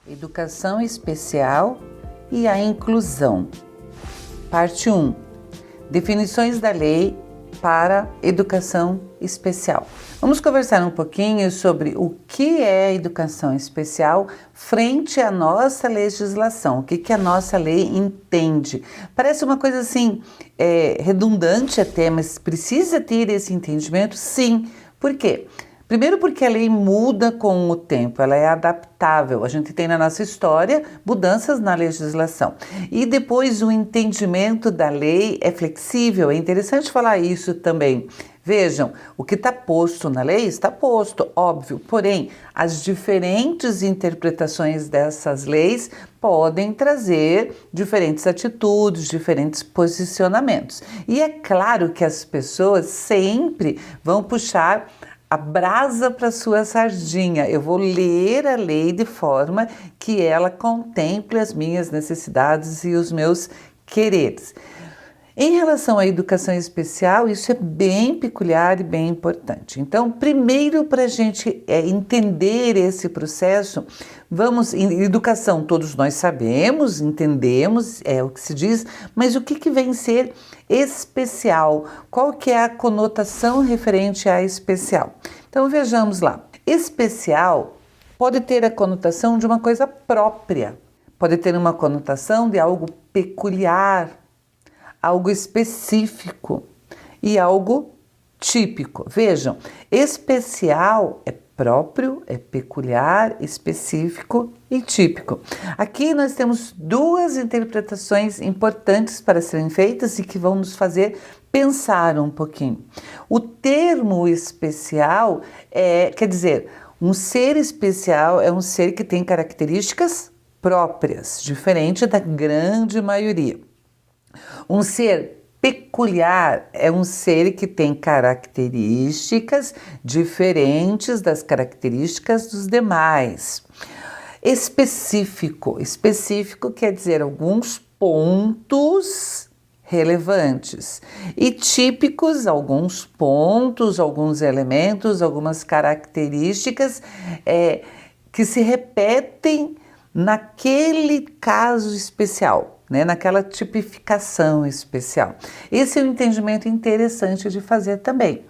Educação especial e a inclusão. Parte 1. Definições da lei para educação especial. Vamos conversar um pouquinho sobre o que é educação especial frente à nossa legislação, o que a nossa lei entende. Parece uma coisa assim, redundante até, mas precisa ter esse entendimento? Sim. Por quê? Primeiro porque a lei muda com o tempo, ela é adaptável. A gente tem na nossa história mudanças na legislação. E depois o entendimento da lei é flexível, é interessante falar isso também. Vejam, o que está posto na lei está posto, óbvio, porém, as diferentes interpretações dessas leis podem trazer diferentes atitudes, diferentes posicionamentos. E é claro que as pessoas sempre vão puxar a brasa para sua sardinha. Eu vou ler a lei de forma que ela contemple as minhas necessidades e os meus quereres. Em relação à educação especial, isso é bem peculiar e bem importante. Então, primeiro, para a gente entender esse processo, em educação todos nós sabemos, entendemos, é o que se diz, mas o que vem ser especial? Qual que é a conotação referente a especial? Então, vejamos lá. Especial pode ter a conotação de uma coisa própria, pode ter uma conotação de algo peculiar, algo específico e algo típico. Vejam, especial é próprio, é peculiar, específico e típico. Aqui nós temos duas interpretações importantes para serem feitas e que vão nos fazer pensar um pouquinho. O termo especial quer dizer, um ser especial é um ser que tem características próprias, diferente da grande maioria. Um ser peculiar é um ser que tem características diferentes das características dos demais. Específico quer dizer alguns pontos relevantes e típicos, alguns pontos, alguns elementos, algumas características que se repetem naquele caso especial, naquela tipificação especial. Esse é um entendimento interessante de fazer também.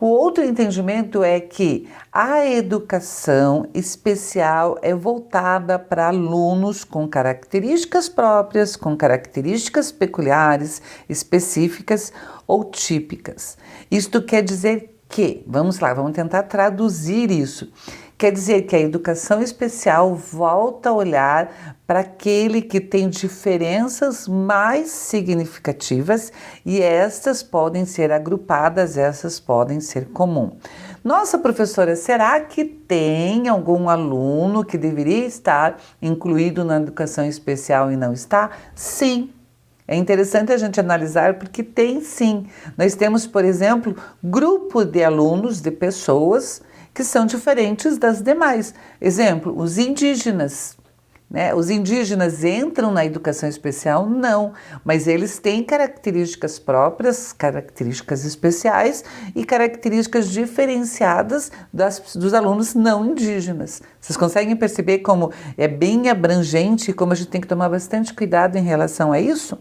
O outro entendimento é que a educação especial é voltada para alunos com características próprias, com características peculiares, específicas ou típicas. Isto quer dizer que, vamos tentar traduzir isso. Quer dizer que a educação especial volta a olhar para aquele que tem diferenças mais significativas e estas podem ser agrupadas, essas podem ser comuns. Nossa, professora, será que tem algum aluno que deveria estar incluído na educação especial e não está? Sim. É interessante a gente analisar porque tem sim. Nós temos, por exemplo, grupo de alunos, de pessoas que são diferentes das demais. Exemplo, os indígenas. Os indígenas entram na educação especial? Não, mas eles têm características próprias, características especiais e características diferenciadas dos alunos não indígenas. Vocês conseguem perceber como é bem abrangente e como a gente tem que tomar bastante cuidado em relação a isso?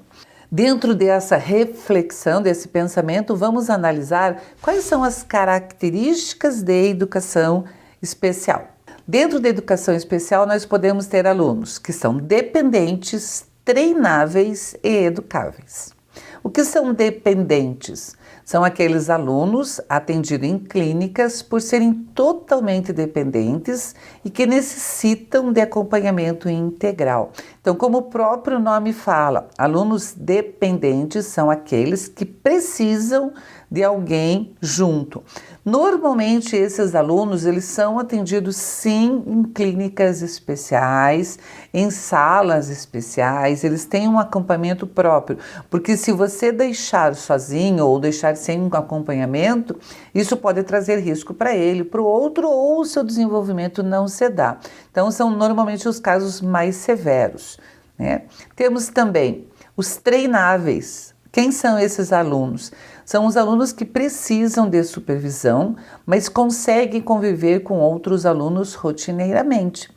Dentro dessa reflexão, desse pensamento, vamos analisar quais são as características de educação especial. Dentro da educação especial, nós podemos ter alunos que são dependentes, treináveis e educáveis. O que são dependentes? São aqueles alunos atendidos em clínicas por serem totalmente dependentes e que necessitam de acompanhamento integral. Então, como o próprio nome fala, alunos dependentes são aqueles que precisam de alguém junto. Normalmente, esses alunos, eles são atendidos sim em clínicas especiais, em salas especiais, eles têm um acompanhamento próprio, porque se você deixar sozinho ou deixar sem um acompanhamento, isso pode trazer risco para ele, para o outro, ou o seu desenvolvimento não se dá. Então, são normalmente os casos mais severos. Temos também os treináveis. Quem são esses alunos? São os alunos que precisam de supervisão, mas conseguem conviver com outros alunos rotineiramente.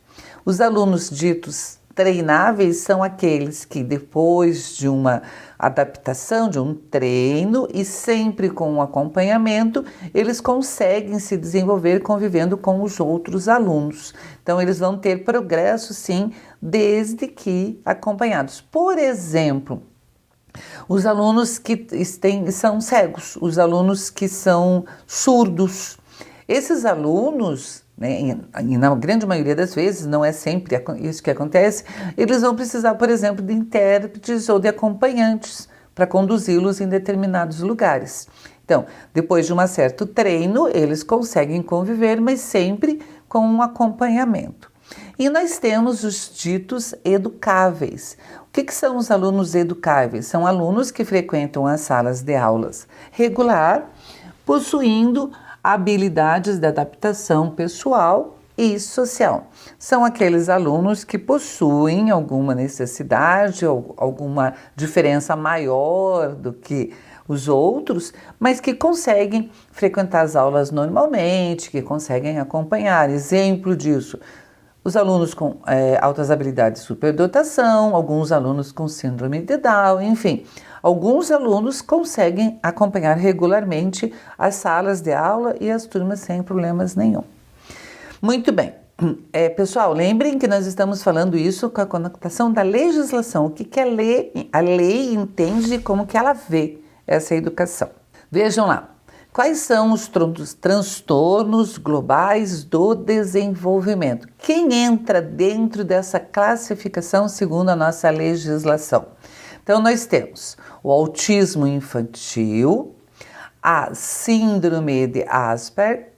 Os alunos ditos treináveis são aqueles que, depois de uma adaptação, de um treino e sempre com um acompanhamento, eles conseguem se desenvolver convivendo com os outros alunos. Então, eles vão ter progresso, sim, desde que acompanhados. Por exemplo, os alunos que são cegos, os alunos que são surdos. Esses alunos, né, e na grande maioria das vezes, não é sempre isso que acontece, eles vão precisar, por exemplo, de intérpretes ou de acompanhantes para conduzi-los em determinados lugares. Então, depois de um certo treino, eles conseguem conviver, mas sempre com um acompanhamento. E nós temos os ditos educáveis. O que são os alunos educáveis? São alunos que frequentam as salas de aulas regular, possuindo habilidades de adaptação pessoal e social. São aqueles alunos que possuem alguma necessidade ou alguma diferença maior do que os outros, mas que conseguem frequentar as aulas normalmente, que conseguem acompanhar. Exemplo disso, os alunos com altas habilidades de superdotação, alguns alunos com síndrome de Down, enfim. Alguns alunos conseguem acompanhar regularmente as salas de aula e as turmas sem problemas nenhum. Muito bem. Pessoal, lembrem que nós estamos falando isso com a conotação da legislação. O que é lei? A lei entende como que ela vê essa educação. Vejam lá. Quais são os transtornos globais do desenvolvimento? Quem entra dentro dessa classificação segundo a nossa legislação? Então, nós temos o autismo infantil, a síndrome de Asperger,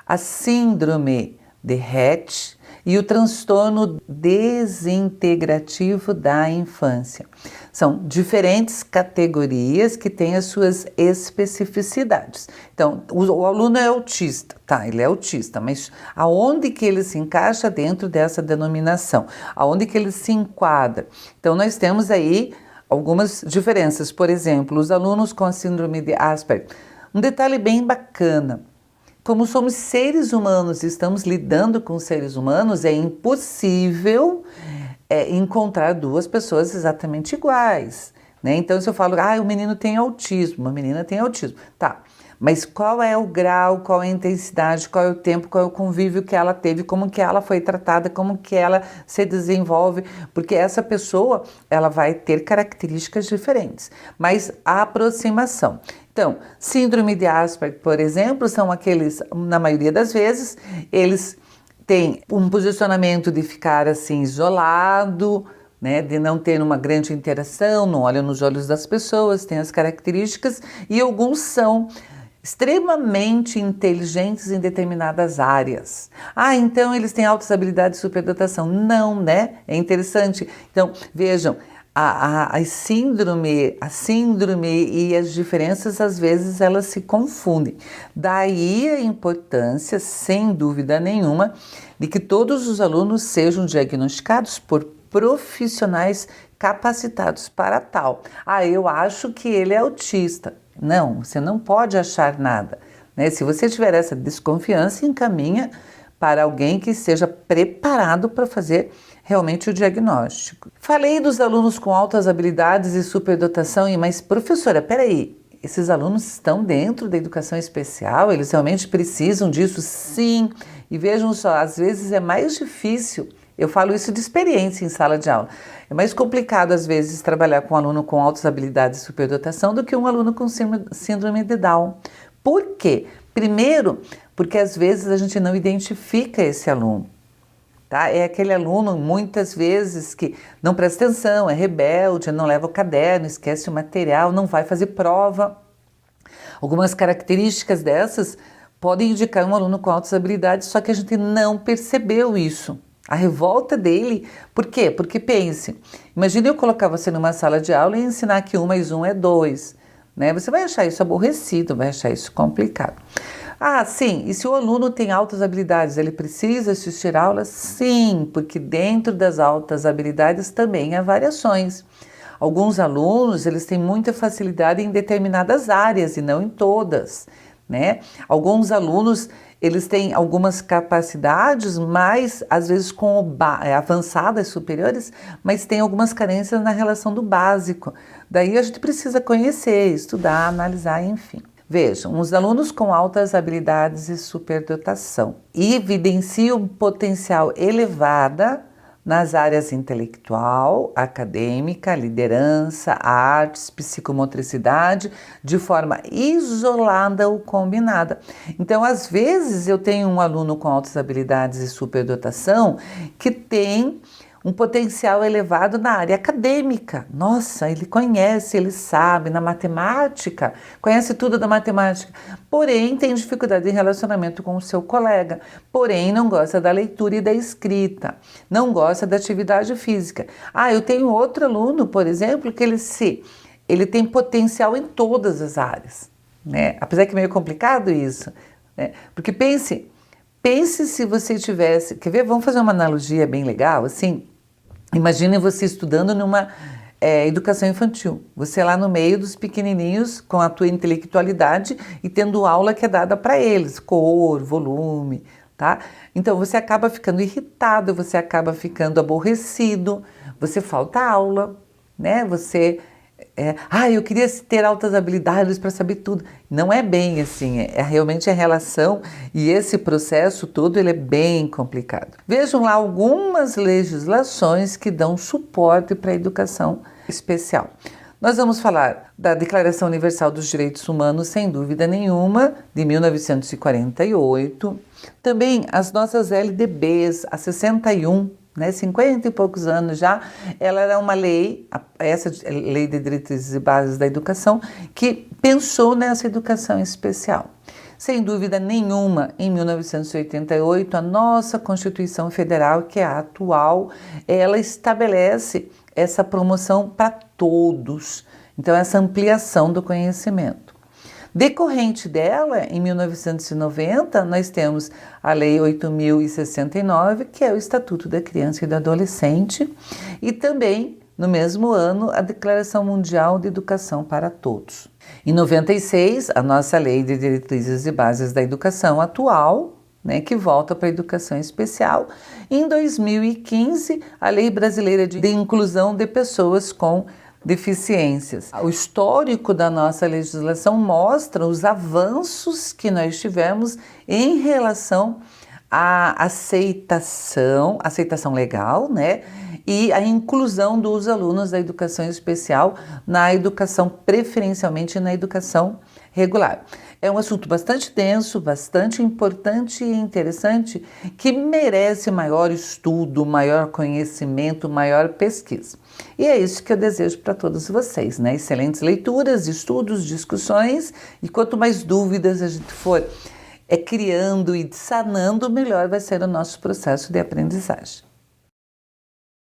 a síndrome de Rett e o transtorno desintegrativo da infância. São diferentes categorias que têm as suas especificidades. Então, o aluno é autista, tá? Ele é autista, mas aonde que ele se encaixa dentro dessa denominação? Aonde que ele se enquadra? Então, nós temos aí algumas diferenças. Por exemplo, os alunos com a síndrome de Asperger. Um detalhe bem bacana. Como somos seres humanos e estamos lidando com seres humanos, é impossível encontrar duas pessoas exatamente iguais, né? Então, se eu falo, o menino tem autismo, a menina tem autismo, tá. Mas qual é o grau, qual é a intensidade, qual é o tempo, qual é o convívio que ela teve, como que ela foi tratada, como que ela se desenvolve, porque essa pessoa, ela vai ter características diferentes, mas a aproximação. Então, síndrome de Asperger, por exemplo, são aqueles, na maioria das vezes, eles têm um posicionamento de ficar assim isolado, né, de não ter uma grande interação, não olha nos olhos das pessoas, tem as características, e alguns são extremamente inteligentes em determinadas áreas. Então eles têm altas habilidades de superdotação. Não, né? É interessante. Então, vejam, a síndrome e as diferenças, às vezes, elas se confundem. Daí a importância, sem dúvida nenhuma, de que todos os alunos sejam diagnosticados por profissionais capacitados para tal. Eu acho que ele é autista. Não, você não pode achar nada, né? Se você tiver essa desconfiança, encaminha para alguém que esteja preparado para fazer realmente o diagnóstico. Falei dos alunos com altas habilidades e superdotação, mas professora, peraí, esses alunos estão dentro da educação especial? Eles realmente precisam disso? Sim, e vejam só, às vezes é mais difícil. Eu falo isso de experiência em sala de aula. É mais complicado, às vezes, trabalhar com um aluno com altas habilidades de superdotação do que um aluno com síndrome de Down. Por quê? Primeiro, porque às vezes a gente não identifica esse aluno. Tá? É aquele aluno, muitas vezes, que não presta atenção, é rebelde, não leva o caderno, esquece o material, não vai fazer prova. Algumas características dessas podem indicar um aluno com altas habilidades, só que a gente não percebeu isso. A revolta dele, por quê? Porque pense, imagine eu colocar você numa sala de aula e ensinar que 1 mais 1 é 2, né? Você vai achar isso aborrecido, vai achar isso complicado. Sim, e se o aluno tem altas habilidades, ele precisa assistir aulas? Sim, porque dentro das altas habilidades também há variações. Alguns alunos, eles têm muita facilidade em determinadas áreas e não em todas. né? Alguns alunos, eles têm algumas capacidades, mais às vezes avançadas, superiores, mas tem algumas carências na relação do básico. Daí a gente precisa conhecer, estudar, analisar, enfim. Vejam, os alunos com altas habilidades e superdotação evidenciam potencial elevada nas áreas intelectual, acadêmica, liderança, artes, psicomotricidade, de forma isolada ou combinada. Então, às vezes, eu tenho um aluno com altas habilidades e superdotação que tem um potencial elevado na área acadêmica. Nossa, ele conhece, ele sabe, na matemática, conhece tudo da matemática, porém tem dificuldade em relacionamento com o seu colega, porém não gosta da leitura e da escrita, não gosta da atividade física. Eu tenho outro aluno, por exemplo, que ele tem potencial em todas as áreas, né? Apesar que é meio complicado isso, né? Porque pense se você tivesse, quer ver? Vamos fazer uma analogia bem legal, assim. Imagine você estudando numa educação infantil, você lá no meio dos pequenininhos com a tua intelectualidade e tendo aula que é dada para eles, cor, volume, tá? Então você acaba ficando irritado, você acaba ficando aborrecido, você falta aula, né? Eu queria ter altas habilidades para saber tudo. Não é bem assim, realmente a relação e esse processo todo ele é bem complicado. Vejam lá algumas legislações que dão suporte para a educação especial. Nós vamos falar da Declaração Universal dos Direitos Humanos, sem dúvida nenhuma, de 1948. Também as nossas LDBs, a 61, 50 e poucos anos já, ela era uma lei, essa Lei de Diretrizes e Bases da Educação, que pensou nessa educação especial. Sem dúvida nenhuma, em 1988, a nossa Constituição Federal, que é a atual, ela estabelece essa promoção para todos, então essa ampliação do conhecimento. Decorrente dela, em 1990, nós temos a Lei 8.069, que é o Estatuto da Criança e do Adolescente, e também, no mesmo ano, a Declaração Mundial de Educação para Todos. Em 96, a nossa Lei de Diretrizes e Bases da Educação atual, que volta para a educação especial. Em 2015, a Lei Brasileira de Inclusão de Pessoas com Deficiências. O histórico da nossa legislação mostra os avanços que nós tivemos em relação à aceitação legal, e a inclusão dos alunos da educação especial na educação, preferencialmente na educação regular. É um assunto bastante denso, bastante importante e interessante, que merece maior estudo, maior conhecimento, maior pesquisa. E é isso que eu desejo para todos vocês, Excelentes leituras, estudos, discussões, e quanto mais dúvidas a gente for criando e sanando, melhor vai ser o nosso processo de aprendizagem.